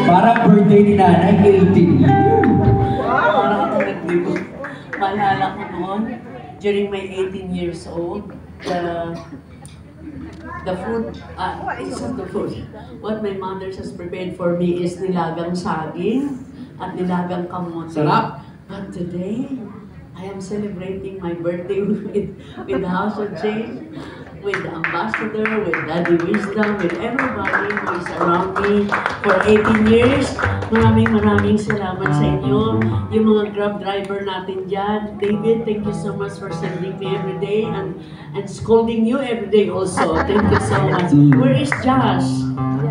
Parang birthday ni nanay, 18 years. Parang ako nagbibo. Maalala ko noon, during my 18 years old, the food, it's not the food. What my mother has prepared for me is nilagang saging at nilagang kamote. Sarap! But today, I am celebrating my birthday with the House of Change, with the ambassador, with Daddy Wisdom, with everybody who is around me for 18 years. Maraming salamat sa inyo. Yung mga Grab driver natin dyan. David, thank you so much for sending me every day and scolding you every day also. Thank you so much. Where is Josh?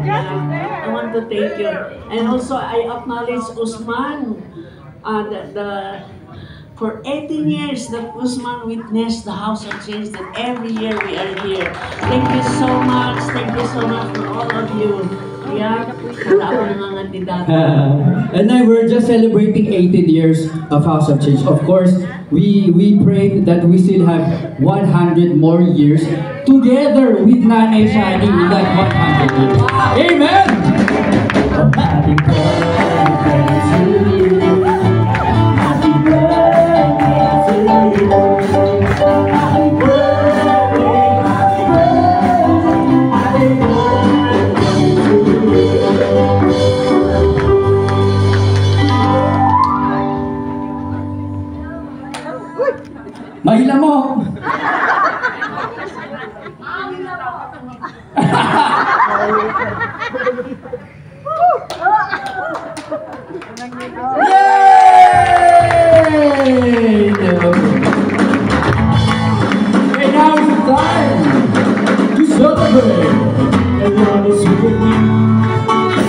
I want to thank you. And also, I acknowledge Usman. For 18 years that Usman witnessed the House of Change, that every year we are here. Thank you so much for all of you. Yeah, and now we're just celebrating 18 years of House of Change. Of course, we pray that we still have 100 more years together with Nanay Shani in that 100 years. Amen! Happy birthday to you. Happy birthday to you. Happy birthday, happy birthday, happy birthday to you. Mahila mo!